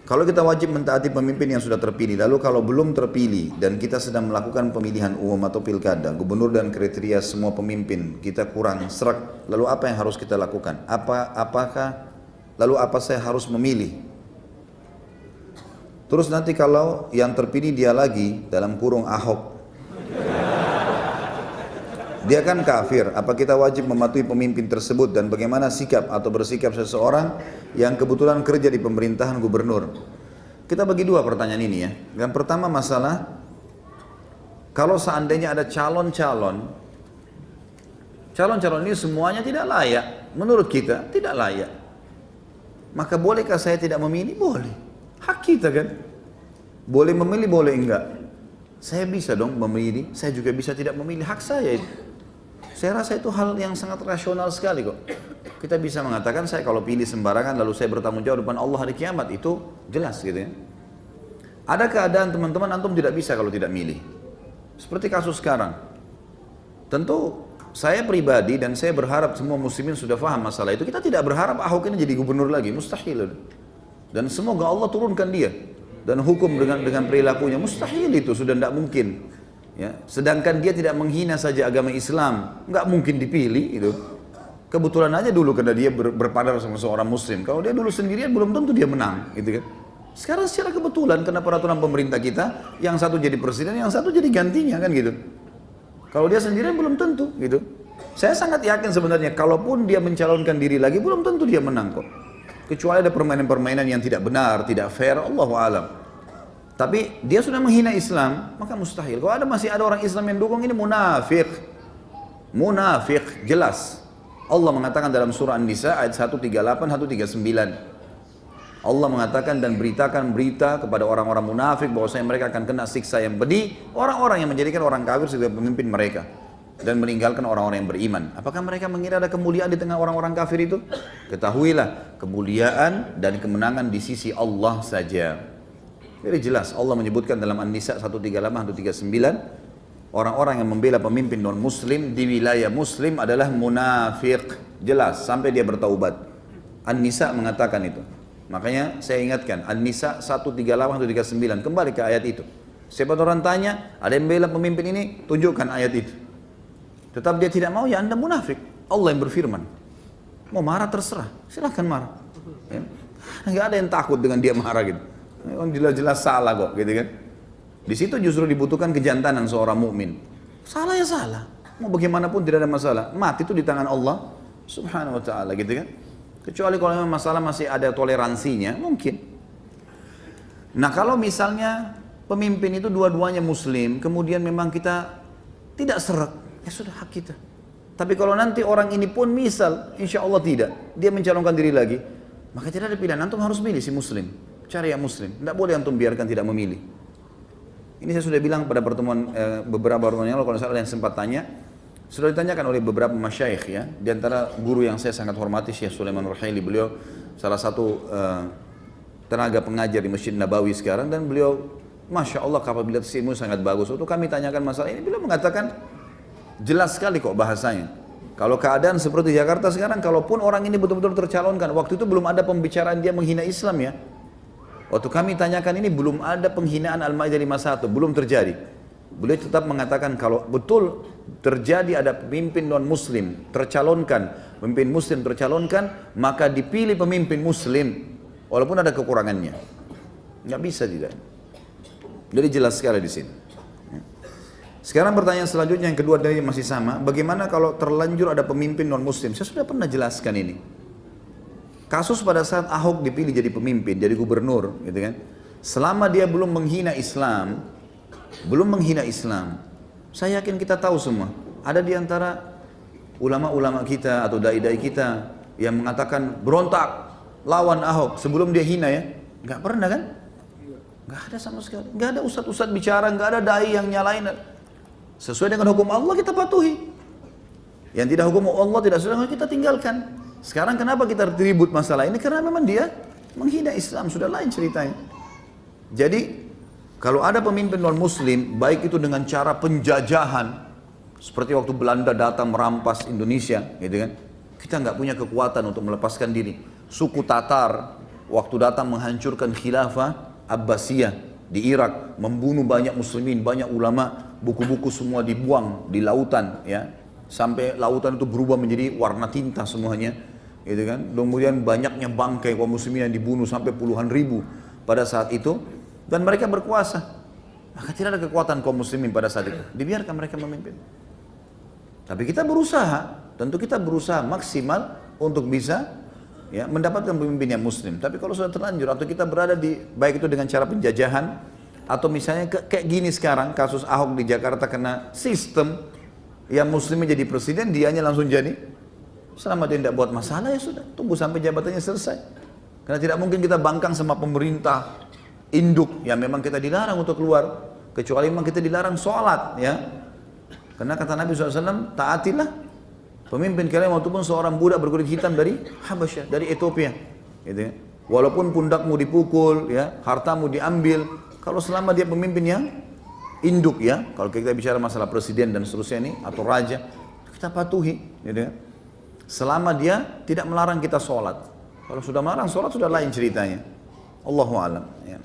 Kalau kita wajib mentaati pemimpin yang sudah terpilih, lalu kalau belum terpilih dan kita sedang melakukan pemilihan umum atau pilkada, gubernur dan kriteria semua pemimpin kita kurang serak, lalu apa yang harus kita lakukan? Lalu apa saya harus memilih? Terus nanti kalau yang terpilih dia lagi dalam kurung Ahok, dia kan kafir, apa kita wajib mematuhi pemimpin tersebut dan bagaimana sikap atau bersikap seseorang yang kebetulan kerja di pemerintahan gubernur? Kita bagi dua pertanyaan ini ya. Yang pertama masalah, kalau seandainya ada calon-calon ini semuanya tidak layak, menurut kita tidak layak. Maka bolehkah saya tidak memilih? Boleh. Hak kita kan. Boleh memilih, boleh enggak. Saya bisa dong memilih, saya juga bisa tidak memilih, hak saya itu. Saya rasa itu hal yang sangat rasional sekali kok. Kita bisa mengatakan saya kalau pilih sembarangan lalu saya bertanggung jawab depan Allah hari kiamat, itu jelas gitu ya. Ada keadaan teman-teman antum tidak bisa kalau tidak milih. Seperti kasus sekarang. Tentu saya pribadi dan saya berharap semua muslimin sudah paham masalah itu. Kita tidak berharap Ahok ini jadi gubernur lagi, mustahil. Dan semoga Allah turunkan dia dan hukum dengan perilakunya, mustahil itu, sudah tidak mungkin. Ya, sedangkan dia tidak menghina saja agama Islam, nggak mungkin dipilih itu. Kebetulan aja dulu karena dia berpadar sama seorang muslim. Kalau dia dulu sendirian belum tentu dia menang, gitu kan. Sekarang secara kebetulan karena peraturan pemerintah kita, yang satu jadi presiden, yang satu jadi gantinya kan gitu. Kalau dia sendirian belum tentu, gitu. Saya sangat yakin sebenarnya, kalaupun dia mencalonkan diri lagi, belum tentu dia menang kok. Kecuali ada permainan-permainan yang tidak benar, tidak fair, Allahu a'lam. Tapi dia sudah menghina Islam, maka mustahil. Kalau masih ada orang Islam yang dukung, ini munafik. Munafik, jelas. Allah mengatakan dalam surah An-Nisa ayat 138, 139. Allah mengatakan dan beritakan berita kepada orang-orang munafik bahwasanya mereka akan kena siksa yang pedih, orang-orang yang menjadikan orang kafir sebagai pemimpin mereka dan meninggalkan orang-orang yang beriman. Apakah mereka mengira ada kemuliaan di tengah orang-orang kafir itu? Ketahuilah, kemuliaan dan kemenangan di sisi Allah saja. Jadi jelas Allah menyebutkan dalam An-Nisa 138, 139, orang-orang yang membela pemimpin non muslim di wilayah muslim adalah munafik. Jelas sampai dia bertaubat. An-Nisa mengatakan itu. Makanya saya ingatkan An-Nisa 138, 139, kembali ke ayat itu. Siapa orang tanya, ada yang membela pemimpin ini, tunjukkan ayat itu. Tetap dia tidak mau, ya Anda munafik. Allah yang berfirman. Mau marah terserah, silahkan marah. Ya. Nggak ada yang takut dengan dia marah gitu. Jelas-jelas salah kok, gitu kan? Di situ justru dibutuhkan kejantanan seorang mukmin. Salah ya salah, mau bagaimanapun tidak ada masalah. Mati itu di tangan Allah Subhanahu Wa Taala, gitu kan? Kecuali kalau memang masalah masih ada toleransinya, mungkin. Nah kalau misalnya pemimpin itu dua-duanya Muslim, kemudian memang kita tidak serak, ya sudah hak kita. Tapi kalau nanti orang ini pun misal, insya Allah tidak, dia mencalonkan diri lagi, maka tidak ada pilihan. Antum harus milih si Muslim. Cari yang muslim, tidak boleh antum biarkan tidak memilih. Ini saya sudah bilang pada pertemuan beberapa pertemuan yang lalu, kalau saya yang sempat tanya, sudah ditanyakan oleh beberapa masyayikh ya, di antara guru yang saya sangat hormati Syekh Sulaiman Ruhaili, beliau salah satu tenaga pengajar di Masjid Nabawi sekarang, dan beliau Masya Allah kapabilitas ilmu sangat bagus. Waktu kami tanyakan masalah ini, beliau mengatakan jelas sekali kok bahasanya. Kalau keadaan seperti Jakarta sekarang, kalaupun orang ini betul-betul tercalonkan, waktu itu belum ada pembicaraan dia menghina Islam ya. Waktu kami tanyakan ini belum ada penghinaan Al-Maidah 51, belum terjadi. Beliau tetap mengatakan kalau betul terjadi ada pemimpin non-muslim tercalonkan, pemimpin muslim tercalonkan, maka dipilih pemimpin muslim, walaupun ada kekurangannya. Nggak bisa tidak. Jadi jelas sekali di sini. Sekarang pertanyaan selanjutnya yang kedua dari masih sama, bagaimana kalau terlanjur ada pemimpin non-muslim? Saya sudah pernah jelaskan ini. Kasus pada saat Ahok dipilih jadi pemimpin, jadi gubernur, gitu kan? Selama dia belum menghina Islam, saya yakin kita tahu semua. Ada di antara ulama-ulama kita atau dai-dai kita yang mengatakan berontak lawan Ahok sebelum dia hina ya, nggak pernah kan? Nggak ada sama sekali. Nggak ada ustadz-ustadz bicara, nggak ada dai yang nyalain. Sesuai dengan hukum Allah kita patuhi. Yang tidak hukum Allah tidak sesuai kita tinggalkan. Sekarang kenapa kita ribut masalah ini? Karena memang dia menghina Islam, sudah lain ceritanya. Jadi kalau ada pemimpin non-muslim, baik itu dengan cara penjajahan, seperti waktu Belanda datang merampas Indonesia, gitu kan? Kita nggak punya kekuatan untuk melepaskan diri. Suku Tatar waktu datang menghancurkan khilafah Abbasiyah di Irak, membunuh banyak muslimin, banyak ulama, buku-buku semua dibuang di lautan, ya, sampai lautan itu berubah menjadi warna tinta semuanya, gitu kan. Kemudian banyaknya bangkai kaum muslimin yang dibunuh sampai puluhan ribu pada saat itu, dan mereka berkuasa. Maka tidak ada kekuatan kaum muslimin pada saat itu, dibiarkan mereka memimpin. Tapi kita berusaha, tentu kita berusaha maksimal untuk bisa, ya, mendapatkan pemimpin yang muslim. Tapi kalau sudah terlanjur atau kita berada di, baik itu dengan cara penjajahan atau misalnya kayak gini sekarang kasus Ahok di Jakarta, kena sistem yang muslimnya jadi presiden, dianya langsung jadi, selama dia tidak buat masalah ya sudah, tunggu sampai jabatannya selesai. Karena tidak mungkin kita bangkang sama pemerintah induk yang memang kita dilarang untuk keluar, kecuali memang kita dilarang sholat, ya. Karena kata Nabi SAW, taatilah pemimpin kalian walaupun seorang budak berkulit hitam dari Habasyah, dari Ethiopia, gitu ya. Walaupun pundakmu dipukul, ya, hartamu diambil, kalau selama dia pemimpin yang induk, ya, kalau kita bicara masalah presiden dan seterusnya ini atau raja, kita patuhi, gitu ya. Selama dia tidak melarang kita sholat. Kalau sudah melarang sholat sudah lain ceritanya. Allahu a'lam. Ya.